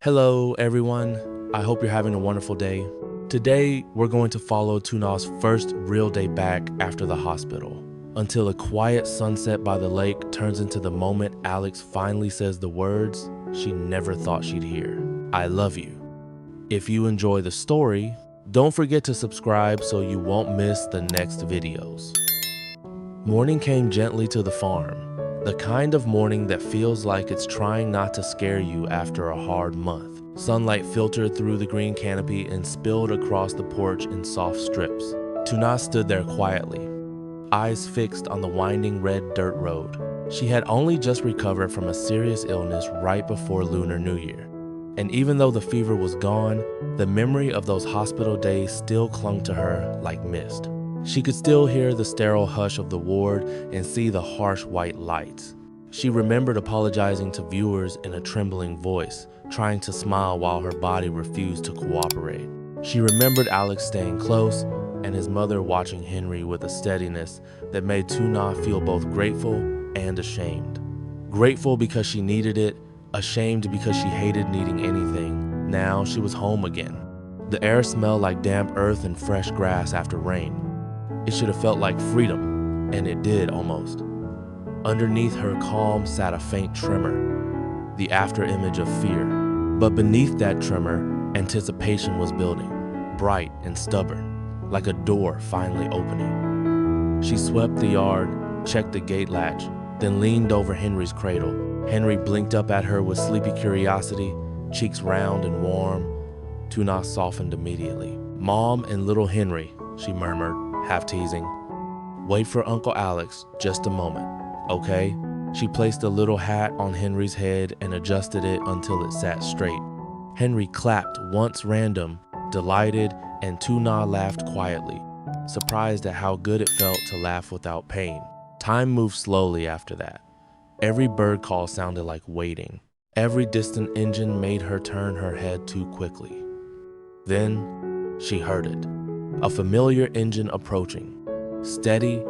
Hello, everyone. I hope you're having a wonderful day. Today, we're going to follow Tuna's first real day back after the hospital, until a quiet sunset by the lake turns into the moment Alex finally says the words she never thought she'd hear. I love you. If you enjoy the story, don't forget to subscribe so you won't miss the next videos. Morning came gently to the farm. The kind of morning that feels like it's trying not to scare you after a hard month. Sunlight filtered through the green canopy and spilled across the porch in soft strips. Tuna stood there quietly, eyes fixed on the winding red dirt road. She had only just recovered from a serious illness right before Lunar New Year. And even though the fever was gone, the memory of those hospital days still clung to her like mist. She could still hear the sterile hush of the ward and see the harsh white lights. She remembered apologizing to viewers in a trembling voice, trying to smile while her body refused to cooperate. She remembered Alex staying close and his mother watching Henry with a steadiness that made Tuna feel both grateful and ashamed. Grateful because she needed it, ashamed because she hated needing anything. Now she was home again. The air smelled like damp earth and fresh grass after rain. It should have felt like freedom, and it did almost. Underneath her calm sat a faint tremor, the afterimage of fear. But beneath that tremor, anticipation was building, bright and stubborn, like a door finally opening. She swept the yard, checked the gate latch, then leaned over Henry's cradle. Henry blinked up at her with sleepy curiosity, cheeks round and warm. Tuna softened immediately. "Mom and little Henry," she murmured, half teasing. "Wait for Uncle Alex just a moment, okay?" She placed a little hat on Henry's head and adjusted it until it sat straight. Henry clapped once random, delighted, and Tuna laughed quietly, surprised at how good it felt to laugh without pain. Time moved slowly after that. Every bird call sounded like waiting. Every distant engine made her turn her head too quickly. Then she heard it. A familiar engine approaching, steady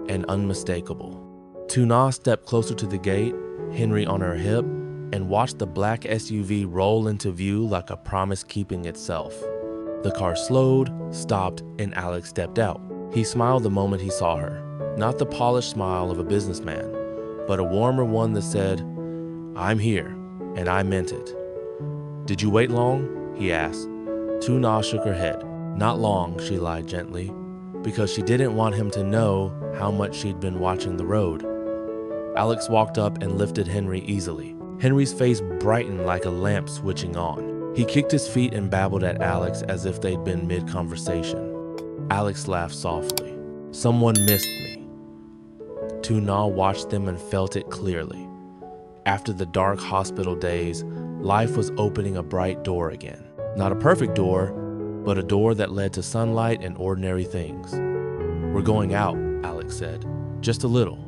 and unmistakable. Tuna stepped closer to the gate, Henry on her hip, and watched the black SUV roll into view like a promise keeping itself. The car slowed, stopped, and Alex stepped out. He smiled the moment he saw her. Not the polished smile of a businessman, but a warmer one that said, "I'm here, and I meant it." "Did you wait long?" he asked. Tuna shook her head. "Not long," she lied gently, because she didn't want him to know how much she'd been watching the road. Alex walked up and lifted Henry easily. Henry's face brightened like a lamp switching on. He kicked his feet and babbled at Alex as if they'd been mid-conversation. Alex laughed softly. "Someone missed me." Tuna watched them and felt it clearly. After the dark hospital days, life was opening a bright door again. Not a perfect door, but a door that led to sunlight and ordinary things. "We're going out," Alex said. "Just a little.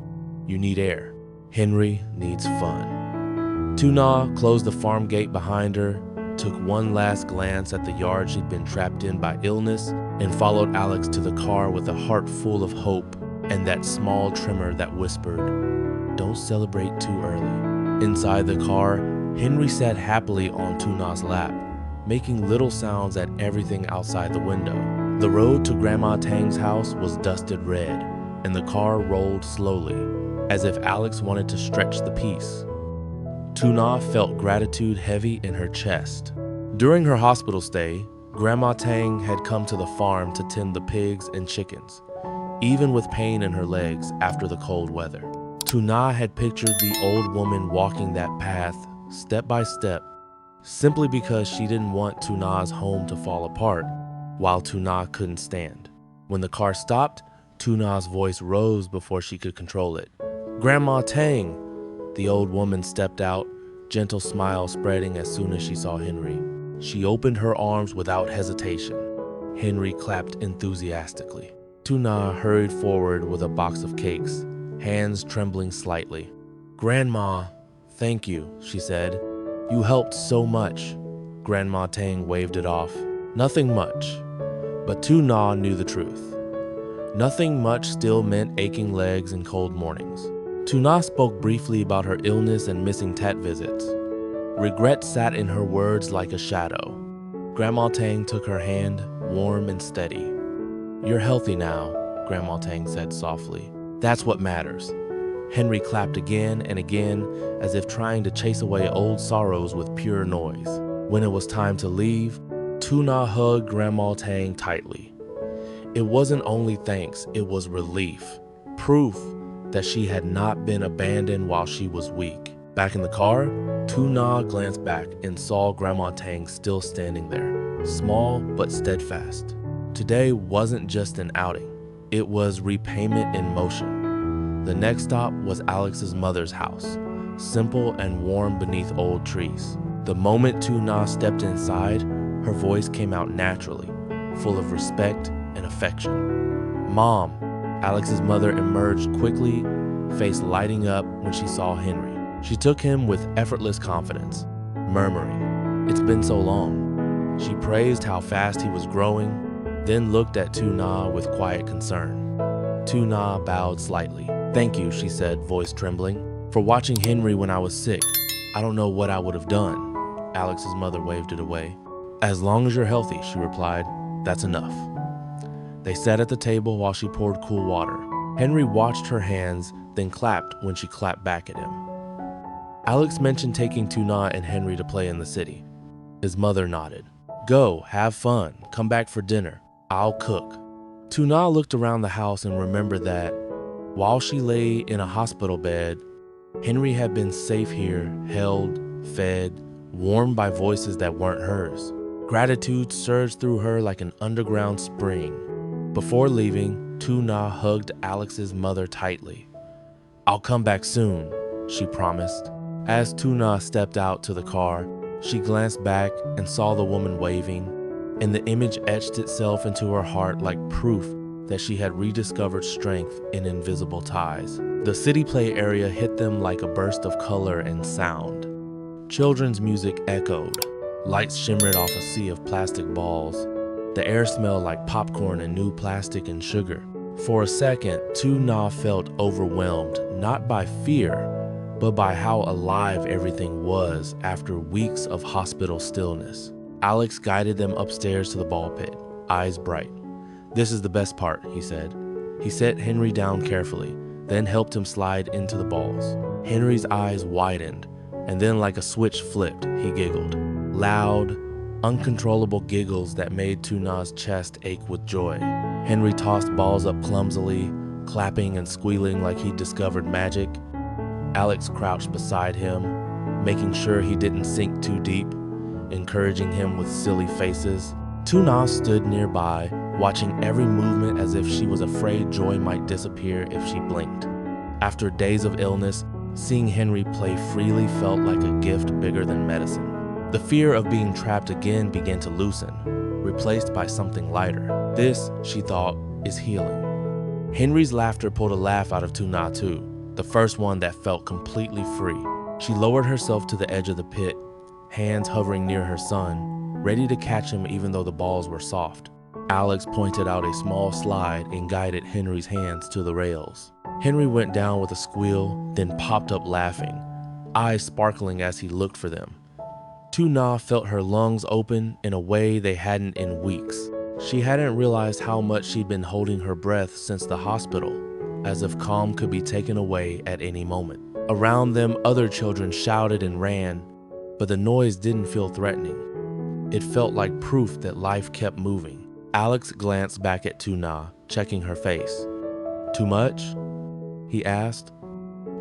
You need air. Henry needs fun." Tuna closed the farm gate behind her, took one last glance at the yard she'd been trapped in by illness, and followed Alex to the car with a heart full of hope and that small tremor that whispered, "Don't celebrate too early." Inside the car, Henry sat happily on Tuna's lap, making little sounds at everything outside the window. The road to Grandma Tang's house was dusted red, and the car rolled slowly, as if Alex wanted to stretch the peace. Tuna felt gratitude heavy in her chest. During her hospital stay, Grandma Tang had come to the farm to tend the pigs and chickens, even with pain in her legs after the cold weather. Tuna had pictured the old woman walking that path, step by step, simply because she didn't want Tuna's home to fall apart, while Tuna couldn't stand. When the car stopped, Tuna's voice rose before she could control it. "Grandma Tang!" The old woman stepped out, gentle smile spreading as soon as she saw Henry. She opened her arms without hesitation. Henry clapped enthusiastically. Tuna hurried forward with a box of cakes, hands trembling slightly. "Grandma, thank you," she said. "You helped so much." Grandma Tang waved it off. Nothing much. But Tuna knew the truth. Nothing much still meant aching legs and cold mornings. Tuna spoke briefly about her illness and missing tat visits. Regret sat in her words like a shadow. Grandma Tang took her hand, warm and steady. "You're healthy now," Grandma Tang said softly. "That's what matters." Henry clapped again and again, as if trying to chase away old sorrows with pure noise. When it was time to leave, Tu-Na hugged Grandma Tang tightly. It wasn't only thanks, it was relief. Proof that she had not been abandoned while she was weak. Back in the car, Tu-Na glanced back and saw Grandma Tang still standing there, small but steadfast. Today wasn't just an outing, it was repayment in motion. The next stop was Alex's mother's house, simple and warm beneath old trees. The moment Tu-Na stepped inside, her voice came out naturally, full of respect and affection. "Mom," Alex's mother emerged quickly, face lighting up when she saw Henry. She took him with effortless confidence, murmuring, "It's been so long." She praised how fast he was growing, then looked at Tu-Na with quiet concern. Tu-Na bowed slightly. "Thank you," she said, voice trembling, "for watching Henry when I was sick. I don't know what I would have done." Alex's mother waved it away. "As long as you're healthy," she replied, "that's enough." They sat at the table while she poured cool water. Henry watched her hands, then clapped when she clapped back at him. Alex mentioned taking Tu-Na and Henry to play in the city. His mother nodded. "Go, have fun, come back for dinner. I'll cook." Tu-Na looked around the house and remembered that, while she lay in a hospital bed, Henry had been safe here, held, fed, warmed by voices that weren't hers. Gratitude surged through her like an underground spring. Before leaving, Tu-Na hugged Alex's mother tightly. "I'll come back soon," she promised. As Tu-Na stepped out to the car, she glanced back and saw the woman waving, and the image etched itself into her heart like proof that she had rediscovered strength in invisible ties. The city play area hit them like a burst of color and sound. Children's music echoed. Lights shimmered off a sea of plastic balls. The air smelled like popcorn and new plastic and sugar. For a second, Tu-Na felt overwhelmed, not by fear, but by how alive everything was after weeks of hospital stillness. Alex guided them upstairs to the ball pit, eyes bright. "This is the best part," he said. He set Henry down carefully, then helped him slide into the balls. Henry's eyes widened, and then like a switch flipped, he giggled. Loud, uncontrollable giggles that made Tu-Na's chest ache with joy. Henry tossed balls up clumsily, clapping and squealing like he'd discovered magic. Alex crouched beside him, making sure he didn't sink too deep, encouraging him with silly faces. Tu-Na stood nearby, watching every movement as if she was afraid joy might disappear if she blinked. After days of illness, seeing Henry play freely felt like a gift bigger than medicine. The fear of being trapped again began to loosen, replaced by something lighter. This, she thought, is healing. Henry's laughter pulled a laugh out of Tu-Na too, the first one that felt completely free. She lowered herself to the edge of the pit, hands hovering near her son, ready to catch him even though the balls were soft. Alex pointed out a small slide and guided Henry's hands to the rails. Henry went down with a squeal, then popped up laughing, eyes sparkling as he looked for them. Tu-Na felt her lungs open in a way they hadn't in weeks. She hadn't realized how much she'd been holding her breath since the hospital, as if calm could be taken away at any moment. Around them, other children shouted and ran, but the noise didn't feel threatening. It felt like proof that life kept moving. Alex glanced back at Tu-Na, checking her face. "Too much?" he asked.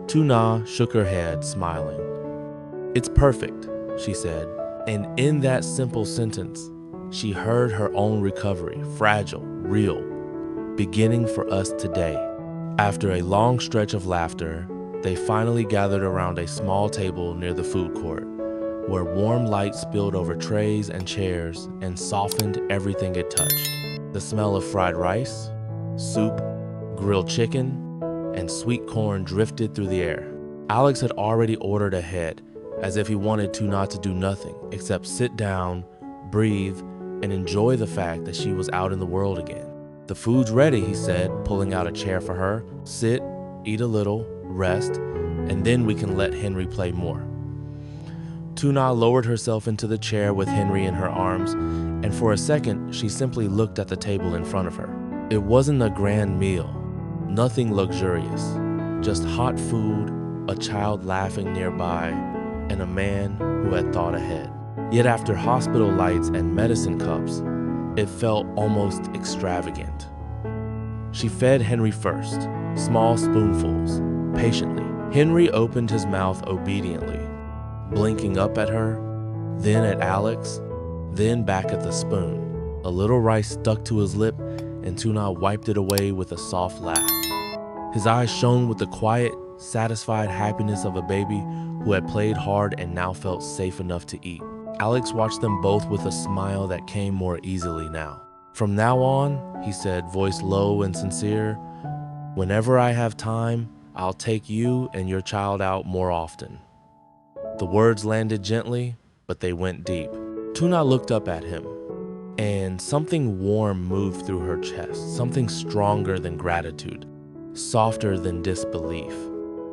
Tu-Na shook her head, smiling. "It's perfect," she said, and in that simple sentence, she heard her own recovery, fragile, real, beginning for us today. After a long stretch of laughter, they finally gathered around a small table near the food court, where warm light spilled over trays and chairs and softened everything it touched. The smell of fried rice, soup, grilled chicken, and sweet corn drifted through the air. Alex had already ordered ahead, as if he wanted Tu-Na to do nothing except sit down, breathe, and enjoy the fact that she was out in the world again. "The food's ready," he said, pulling out a chair for her. "Sit, eat a little, rest, and then we can let Henry play more." Tuna lowered herself into the chair with Henry in her arms, and for a second, she simply looked at the table in front of her. It wasn't a grand meal, nothing luxurious, just hot food, a child laughing nearby, and a man who had thought ahead. Yet after hospital lights and medicine cups, it felt almost extravagant. She fed Henry first, small spoonfuls, patiently. Henry opened his mouth obediently, blinking up at her, then at Alex, then back at the spoon. A little rice stuck to his lip, and Tuna wiped it away with a soft laugh. His eyes shone with the quiet, satisfied happiness of a baby who had played hard and now felt safe enough to eat. Alex watched them both with a smile that came more easily now. "From now on," he said, voice low and sincere, "whenever I have time, I'll take you and your child out more often." The words landed gently, but they went deep. Tuna looked up at him, and something warm moved through her chest, something stronger than gratitude, softer than disbelief.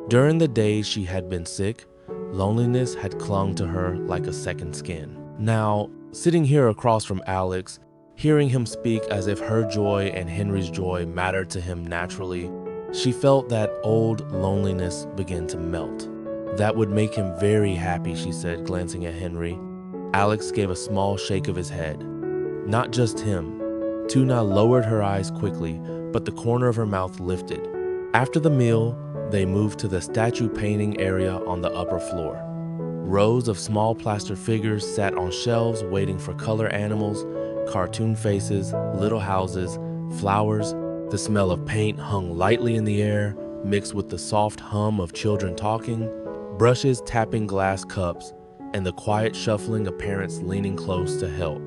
During the days she had been sick, loneliness had clung to her like a second skin. Now, sitting here across from Alex, hearing him speak as if her joy and Henry's joy mattered to him naturally, she felt that old loneliness begin to melt. "That would make him very happy," she said, glancing at Henry. Alex gave a small shake of his head. "Not just him." Tuna lowered her eyes quickly, but the corner of her mouth lifted. After the meal, they moved to the statue painting area on the upper floor. Rows of small plaster figures sat on shelves waiting for color animals, cartoon faces, little houses, flowers. The smell of paint hung lightly in the air, mixed with the soft hum of children talking, brushes tapping glass cups, and the quiet shuffling of parents leaning close to help.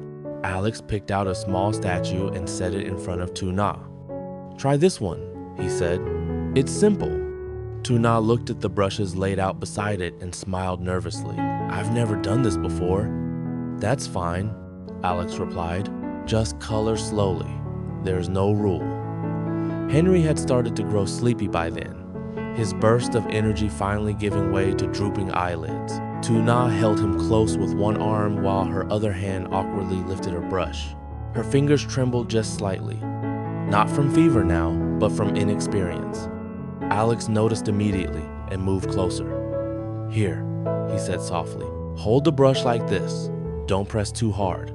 Alex picked out a small statue and set it in front of Tuna. "Try this one," he said. "It's simple." Tuna looked at the brushes laid out beside it and smiled nervously. "I've never done this before." "That's fine," Alex replied. "Just color slowly. There's no rule." Henry had started to grow sleepy by then, his burst of energy finally giving way to drooping eyelids. Tuna held him close with one arm while her other hand awkwardly lifted her brush. Her fingers trembled just slightly, not from fever now, but from inexperience. Alex noticed immediately and moved closer. "Here," he said softly. "Hold the brush like this. Don't press too hard."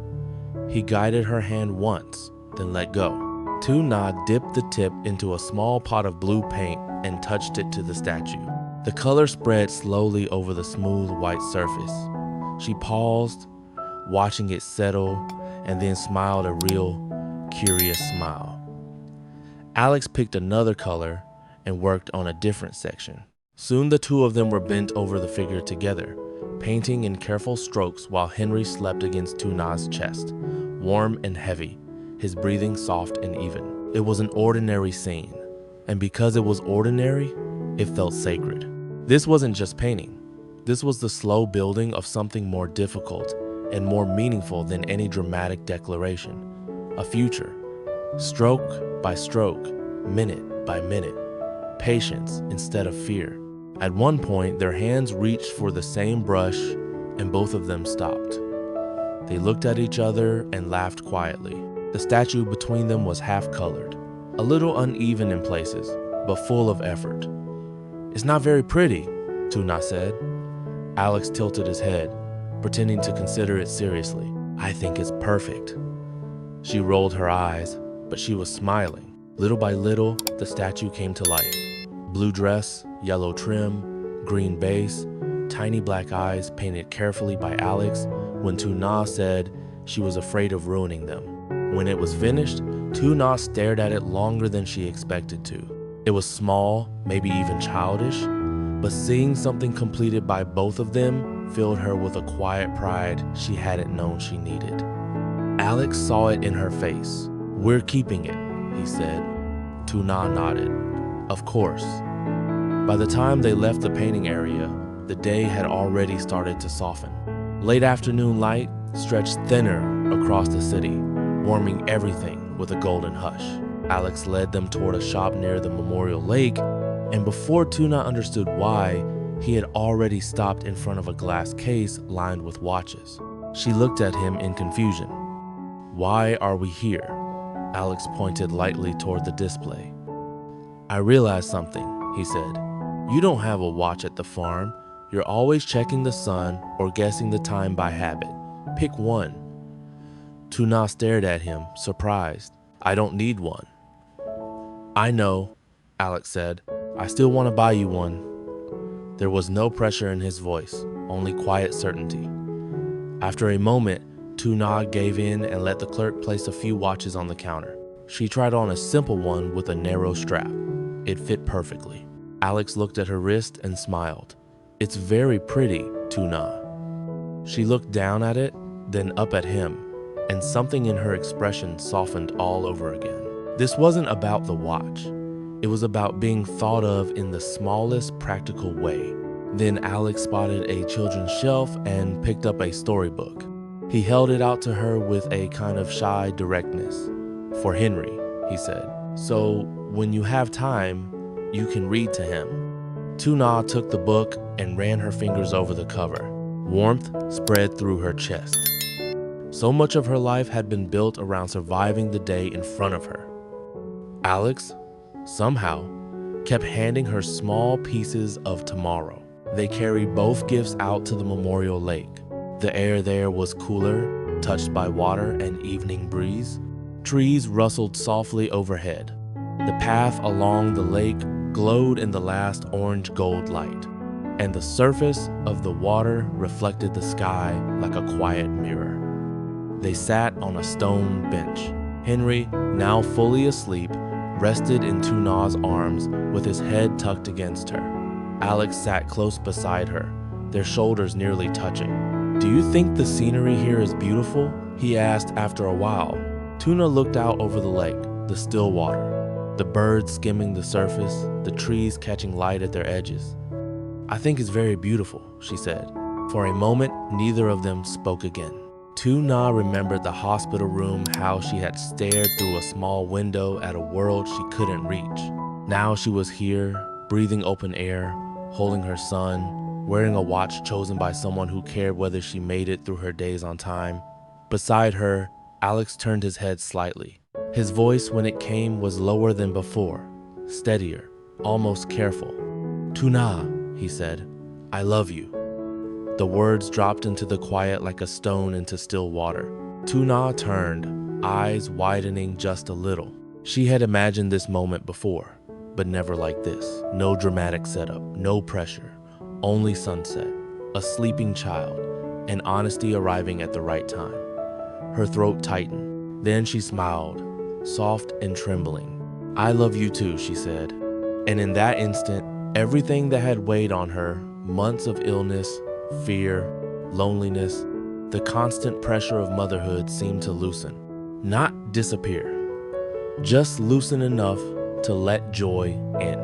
He guided her hand once, then let go. Tuna dipped the tip into a small pot of blue paint and touched it to the statue. The color spread slowly over the smooth white surface. She paused, watching it settle, and then smiled a real, curious smile. Alex picked another color and worked on a different section. Soon the two of them were bent over the figure together, painting in careful strokes while Henry slept against Tuna's chest, warm and heavy, his breathing soft and even. It was an ordinary scene, and because it was ordinary, it felt sacred. This wasn't just painting. This was the slow building of something more difficult and more meaningful than any dramatic declaration. A future, stroke by stroke, minute by minute, patience instead of fear. At one point, their hands reached for the same brush, and both of them stopped. They looked at each other and laughed quietly. The statue between them was half-colored, a little uneven in places, but full of effort. "It's not very pretty," Tuna said. Alex tilted his head, pretending to consider it seriously. "I think it's perfect." She rolled her eyes, but she was smiling. Little by little, the statue came to life. Blue dress, yellow trim, green base, tiny black eyes painted carefully by Alex when Tuna said she was afraid of ruining them. When it was finished, Tuna stared at it longer than she expected to. It was small, maybe even childish, but seeing something completed by both of them filled her with a quiet pride she hadn't known she needed. Alex saw it in her face. "We're keeping it," he said. Tuna nodded. "Of course." By the time they left the painting area, the day had already started to soften. Late afternoon light stretched thinner across the city, warming everything with a golden hush. Alex led them toward a shop near the Memorial Lake, and before Tuna understood why, He had already stopped in front of a glass case lined with watches. She looked at him in confusion. "Why are we here?" Alex pointed lightly toward the display. "I realized something," he said. "You don't have a watch at the farm. You're always checking the sun or guessing the time by habit. Pick one." Tuna stared at him, surprised. "I don't need one." "I know," Alex said. "I still want to buy you one." There was no pressure in his voice, only quiet certainty. After a moment, Tuna gave in and let the clerk place a few watches on the counter. She tried on a simple one with a narrow strap. It fit perfectly. Alex looked at her wrist and smiled. "It's very pretty, Tuna." She looked down at it, then up at him, and something in her expression softened all over again. This wasn't about the watch. It was about being thought of in the smallest practical way. Then Alex spotted a children's shelf and picked up a storybook. He held it out to her with a kind of shy directness. "For Henry," he said. "So when you have time, you can read to him." Tuna took the book and ran her fingers over the cover. Warmth spread through her chest. So much of her life had been built around surviving the day in front of her. Alex, somehow, kept handing her small pieces of tomorrow. They carried both gifts out to the memorial lake. The air there was cooler, touched by water and evening breeze. Trees rustled softly overhead. The path along the lake glowed in the last orange gold light, and the surface of the water reflected the sky like a quiet mirror. They sat on a stone bench. Henry, now fully asleep, rested in Tuna's arms with his head tucked against her. Alex sat close beside her, their shoulders nearly touching. "Do you think the scenery here is beautiful?" he asked after a while. Tuna looked out over the lake, the still water, the birds skimming the surface, the trees catching light at their edges. "I think it's very beautiful," she said. For a moment, neither of them spoke again. Tuna remembered the hospital room, how she had stared through a small window at a world she couldn't reach. Now she was here, breathing open air, holding her son, wearing a watch chosen by someone who cared whether she made it through her days on time. Beside her, Alex turned his head slightly. His voice, when it came, was lower than before, steadier, almost careful. "Tuna," he said, "I love you." The words dropped into the quiet like a stone into still water. Tuna turned, eyes widening just a little. She had imagined this moment before, but never like this. No dramatic setup, no pressure, only sunset, a sleeping child, and honesty arriving at the right time. Her throat tightened. Then she smiled, soft and trembling. "I love you too," she said. And in that instant, everything that had weighed on her, months of illness, fear, loneliness, the constant pressure of motherhood seemed to loosen. Not disappear, just loosen enough to let joy in.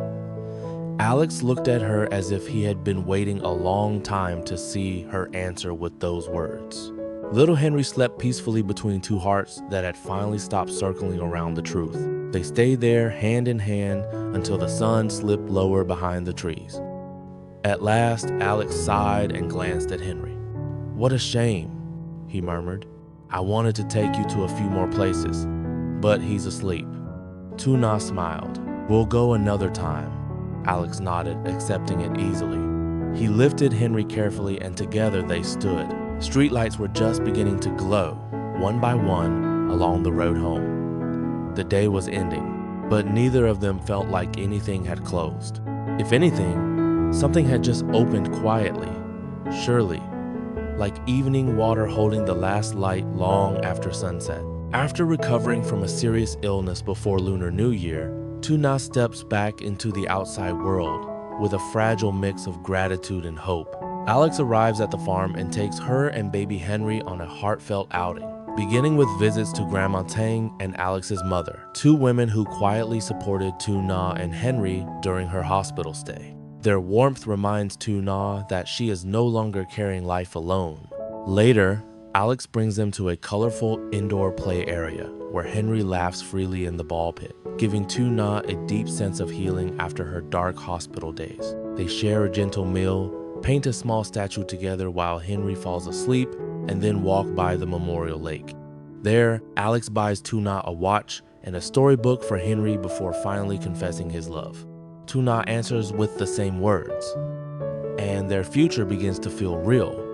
Alex looked at her as if he had been waiting a long time to see her answer with those words. Little Henry slept peacefully between two hearts that had finally stopped circling around the truth. They stayed there hand in hand until the sun slipped lower behind the trees. At last, Alex sighed and glanced at Henry. "What a shame," he murmured. "I wanted to take you to a few more places, but he's asleep." Tuna smiled. "We'll go another time." Alex nodded, accepting it easily. He lifted Henry carefully, and together they stood. Streetlights were just beginning to glow, one by one, along the road home. The day was ending, but neither of them felt like anything had closed. If anything, something had just opened quietly, surely, like evening water holding the last light long after sunset. After recovering from a serious illness before Lunar New Year, Tuna steps back into the outside world with a fragile mix of gratitude and hope. Alex arrives at the farm and takes her and baby Henry on a heartfelt outing, beginning with visits to Grandma Tang and Alex's mother, two women who quietly supported Tuna and Henry during her hospital stay. Their warmth reminds Tuna that she is no longer carrying life alone. Later, Alex brings them to a colorful indoor play area where Henry laughs freely in the ball pit, giving Tuna a deep sense of healing after her dark hospital days. They share a gentle meal, paint a small statue together while Henry falls asleep, and then walk by the memorial lake. There, Alex buys Tuna a watch and a storybook for Henry before finally confessing his love. Tuna answers with the same words, and their future begins to feel real.